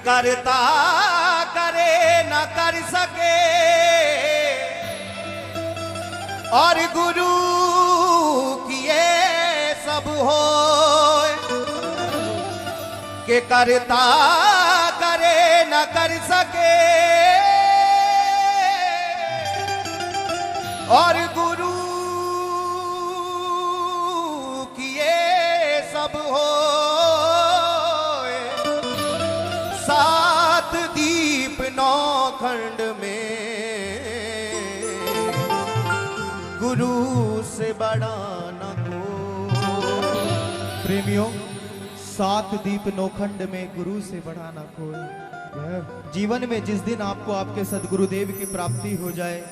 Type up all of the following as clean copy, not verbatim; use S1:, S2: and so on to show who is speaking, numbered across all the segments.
S1: करता करे न कर सके और गुरु किए सब हो के करता करे न कर सके और गुरु किए सब हो सात दीप नौ खंड में गुरु से बड़ा न कोई।
S2: प्रेमियों, सात दीप नौखंड में गुरु से बड़ा ना कोई। जीवन में जिस दिन आपको आपके सदगुरुदेव की प्राप्ति हो जाए,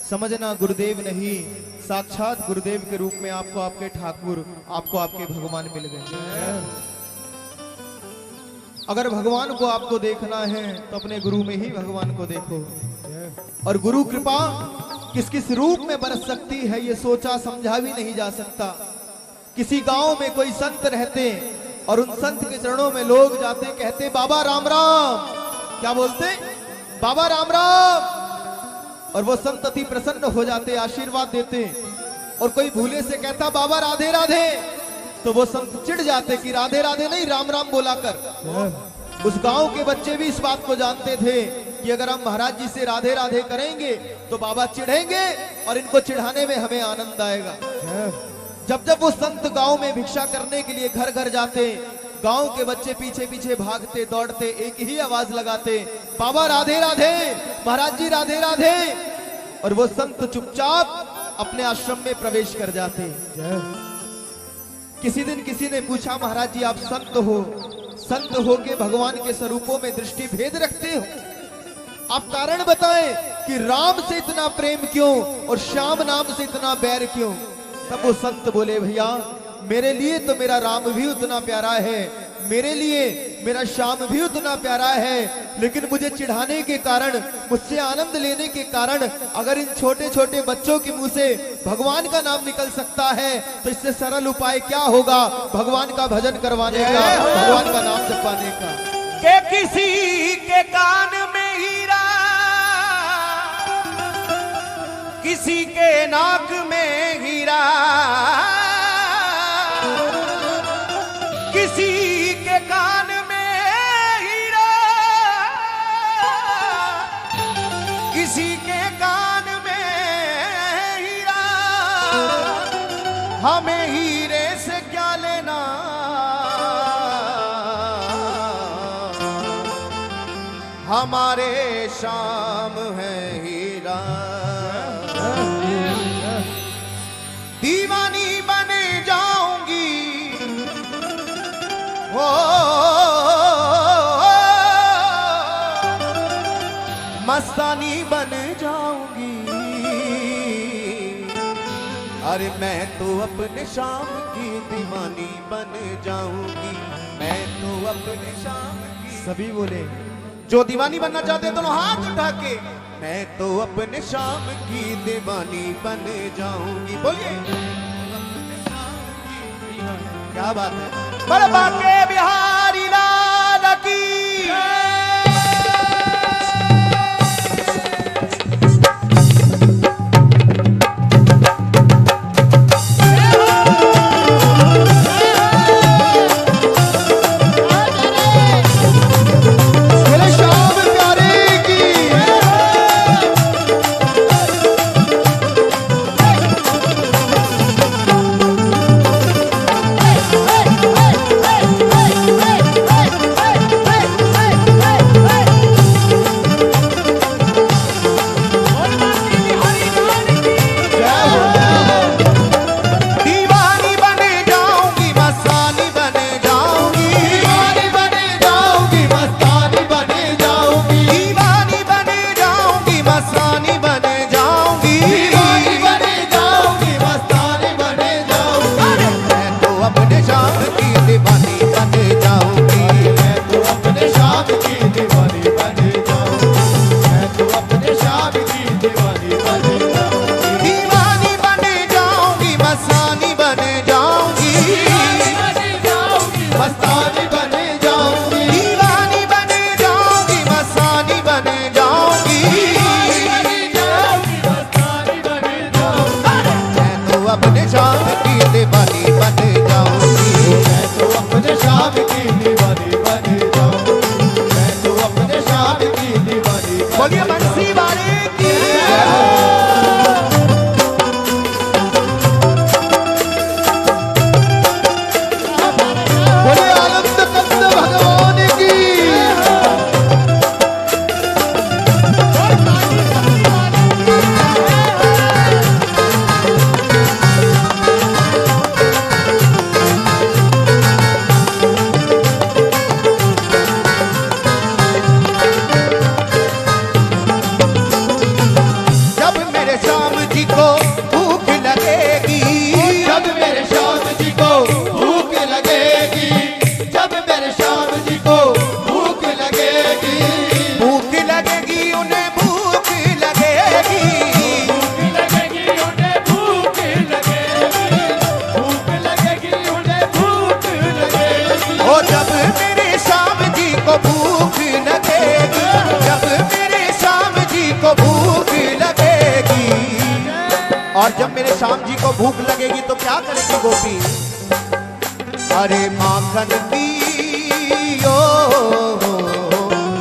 S2: समझना गुरुदेव नहीं, साक्षात गुरुदेव के रूप में आपको आपके ठाकुर, आपको आपके भगवान मिल गए। अगर भगवान को आपको देखना है तो अपने गुरु में ही भगवान को देखो। और गुरु कृपा किस किस रूप में बरस सकती है ये सोचा समझा भी नहीं जा सकता। किसी गांव में कोई संत रहते और उन संत के चरणों में लोग जाते, कहते बाबा राम राम। क्या बोलते? बाबा राम राम। और वो संत अति प्रसन्न हो जाते, आशीर्वाद देते। और कोई भूले से कहता बाबा राधे राधे, तो वो संत चिढ़ जाते कि राधे राधे नहीं, राम राम बोला कर। उस गांव के बच्चे भी इस बात को जानते थे कि अगर हम महाराज जी से राधे राधे करेंगे तो बाबा चिढ़ेंगे और इनको चिढ़ाने में हमें आनंद आएगा। जब जब वो संत गांव में भिक्षा करने के लिए घर घर जाते, गांव के बच्चे पीछे पीछे भागते दौड़ते एक ही आवाज लगाते, बाबा राधे राधे, महाराज जी राधे राधे। और वो संत चुपचाप अपने आश्रम में प्रवेश कर जाते। किसी दिन किसी ने पूछा, महाराज जी आप संत हो, संत हो के भगवान के स्वरूपों में दृष्टि भेद रखते हो, आप कारण बताएं कि राम से इतना प्रेम क्यों और श्याम नाम से इतना बैर क्यों? तब वो संत बोले, भैया मेरे लिए तो मेरा राम भी उतना प्यारा है, मेरे लिए मेरा श्याम भी उतना प्यारा है, लेकिन मुझे चिढ़ाने के कारण, मुझसे आनंद लेने के कारण अगर इन छोटे छोटे बच्चों के मुंह से भगवान का नाम निकल सकता है तो इससे सरल उपाय क्या होगा भगवान का भजन करवाने का, भगवान का नाम जपवाने का।
S1: के किसी के कान में हीरा, किसी के नाक में हीरा, किसी के कान में हीरा, किसी के कान में हीरा, हमें हीरे से क्या लेना, हमारे शाम है हीरा। दीवानी बन जाऊंगी ओ मस्तानी बन जाऊंगी, अरे मैं तो अपने शाम की दीवानी बन जाऊंगी, मैं तो अपने शाम की।
S2: सभी बोले,
S1: जो दीवानी बनना चाहते हैं दोनों हाथ उठा के, मैं तो अपने शाम की दीवानी बन जाऊंगी। बोलिए, क्या बात है। बड़बा के बिहारी लाल की काशी वाले की
S2: बोले आनंद कंद भगवान की।
S1: जब मेरे श्याम जी को भूख लगेगी,
S2: जब मेरे श्याम जी को भूख लगेगी, जब मेरे श्याम जी को भूख लगेगी,
S1: भूख लगेगी उन्हें भूख लगेगी,
S2: भूख लगेगी उन्हें भूख लगेगी, भूख लगेगी उन्हें भूख लगेगी।
S1: ओ जब मेरे श्याम जी को भूख लगेगी, जब मेरे श्याम जी को भूख लगेगी, और जब मेरे श्याम जी को भूख लगेगी तो क्या करेगी गोपी? अरे माखन की ओ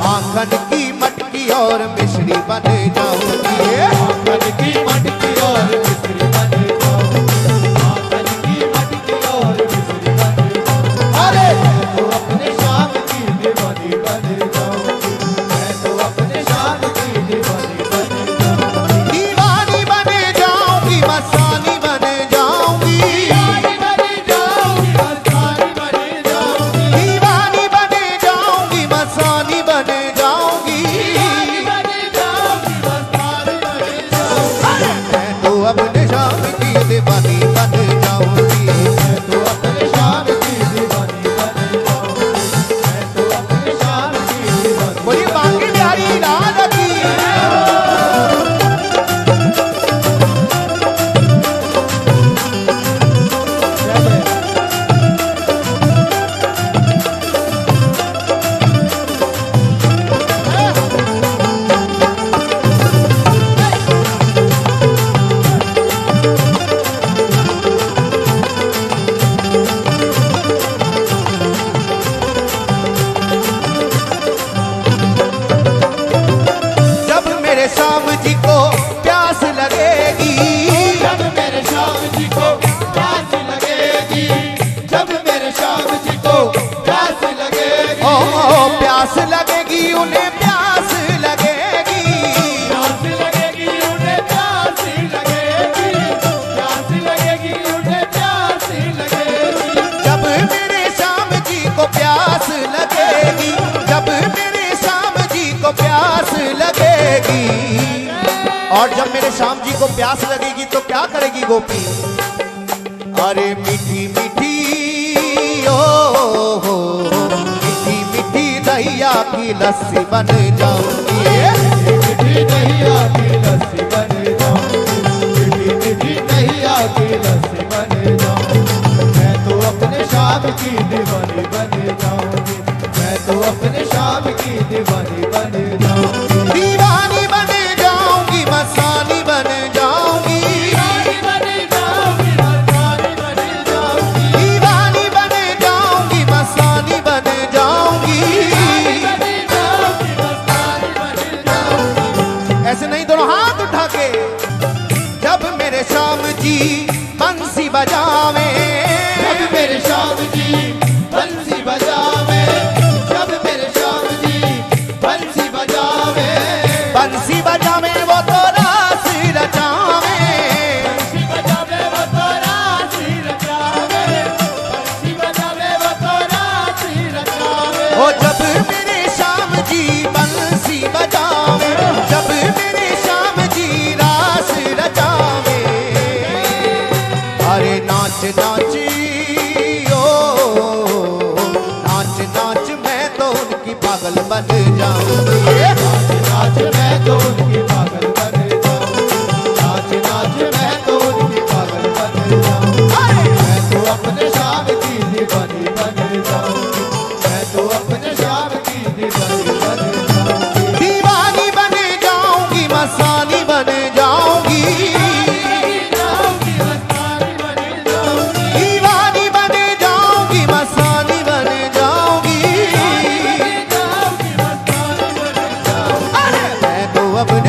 S1: माखन की मटकी और मिश्री बन जाऊंगी,
S2: माखन की मटकी और मिश्री बन जाऊंगी, माखन की मटकी और मिश्री बन जाऊंगी। अरे मैं तो अपने श्याम की दीवानी बन जाऊंगी, मैं तो अपने श्याम की दीवानी बन जाऊंगी,
S1: दीवानी बन जाऊंगी, मस्तानी बन जाऊंगी,
S2: दीवानी बन जाऊंगी, मस्तानी बन जाऊंगी,
S1: दीवानी बन जाऊंगी, मस्तानी बन जाऊंगी।
S2: दीवानी बन जाऊंगी, मस्तानी बन जाऊंगी।
S1: मैं तो अपने श्याम की दीवानी बन जाऊंगी,
S2: मैं तो अपने श्याम की दीवानी बन जाऊंगी, मैं तो अपने श्याम की दीवानी।
S1: बोलिए बांके बिहारी लाल की। जब मेरे श्याम जी को प्यास लगेगी,
S2: जब मेरे श्याम जी को प्यास लगेगी, जब मेरे श्याम जी को प्यास लगेगी,
S1: ओ प्यास लगेगी उन्हें प्यास लगेगी,
S2: प्यास लगेगी उन्हें प्यास लगेगी, प्यास लगेगी उन्हें प्यास लगेगी।
S1: जब मेरे श्याम जी को प्यास लगेगी, जब मेरे श्याम जी को प्यास लगेगी, और जब मेरे श्याम जी को प्यास लगेगी तो क्या करेगी गोपी? अरे मीठी मीठी ओ मीठी मीठी दहिया की लस्सी बन जाऊंगी,
S2: मीठी दहिया की लस्सी बन जाऊंगी, मीठी मीठी दहिया की लस्सी बन जाऊंगी। मैं तो अपने श्याम की दीवानी बन जाऊंगी, मैं तो अपने श्याम की दीवानी बन जाऊंगी,
S1: दीवानी बन जाऊंगी, मस्तानी बन जाऊंगी,
S2: दीवानी बन जाऊंगी, मस्तानी बन जाऊंगी,
S1: दीवानी बन जाऊंगी, मस्तानी बन जाऊंगी।
S2: दीवानी बन जाऊंगी, मस्तानी बन जाऊंगी।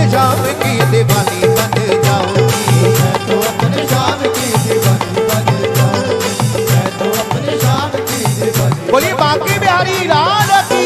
S1: अपने शाम की दीवानी बन जाऊंगी,
S2: मैं तो अपने शाम की दीवानी बन जाऊंगी, मैं तो अपने शाम की दीवानी।
S1: बोलिए बांके बिहारी लाल की।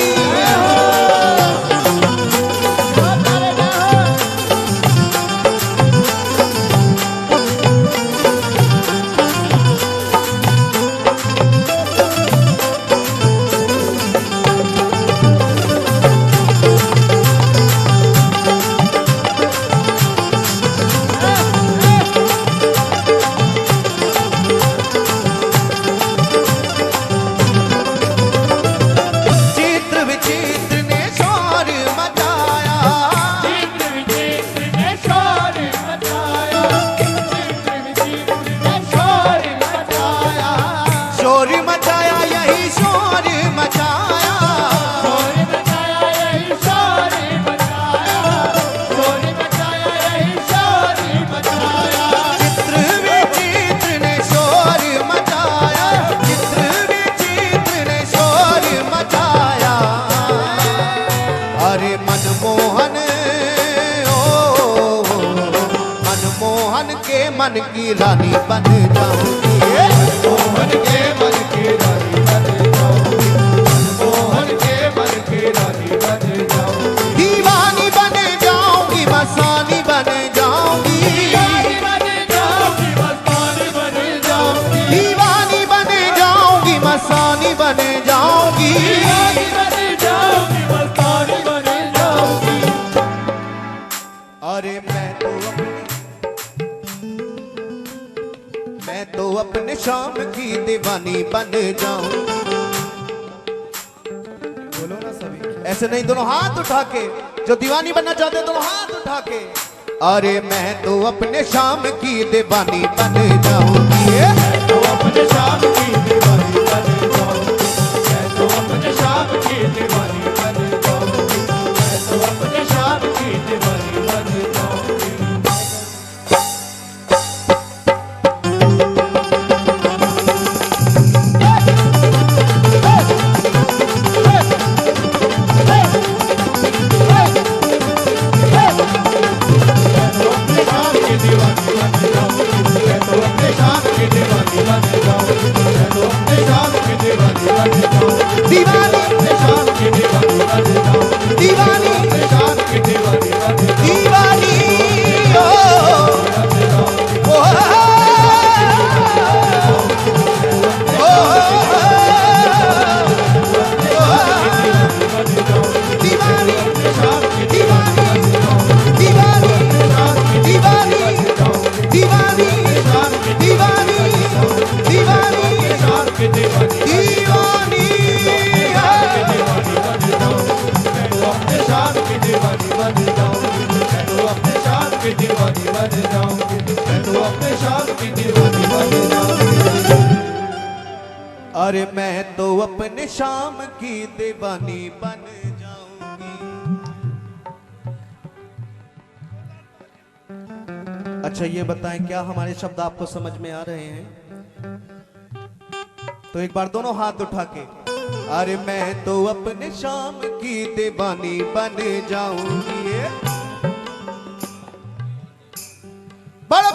S1: मन की रानी बन जाऊंगी,
S2: मोहन के मन की रानी बन जाऊंगी, मोहन के मन की रानी बन जाऊंगी।
S1: दीवानी बन जाऊंगी, मस्तानी बन जाऊंगी,
S2: दीवानी बन जाऊंगी, मस्तानी बन जाऊंगी,
S1: दीवानी बन जाऊंगी, मस्तानी बन जाऊंगी,
S2: दीवानी बन जाऊंगी, मस्तानी बन जाऊंगी।
S1: अरे मैं तो अपने शाम की दीवानी बन जाऊं।
S2: बोलो ना सभी,
S1: ऐसे नहीं, दोनों हाथ उठा के, जो दीवानी बनना चाहते हैं दोनों हाथ उठा के। अरे मैं तो अपने शाम की दीवानी बन जाऊंगी,
S2: मैं तो अपने शाम की दीवानी बन जाऊंगी, मैं तो अपने शाम की दीवानी बन जाऊंगी, मैं तो अपने शाम की दीवानी बन जाऊंगी।
S1: अरे मैं तो अपने शाम की दीवानी बन जाऊंगी। अच्छा ये बताएं, क्या हमारे शब्द आपको समझ में आ रहे हैं? तो एक बार दोनों हाथ उठा के, अरे मैं तो अपने शाम की दीवानी बन जाऊंगी। बड़ा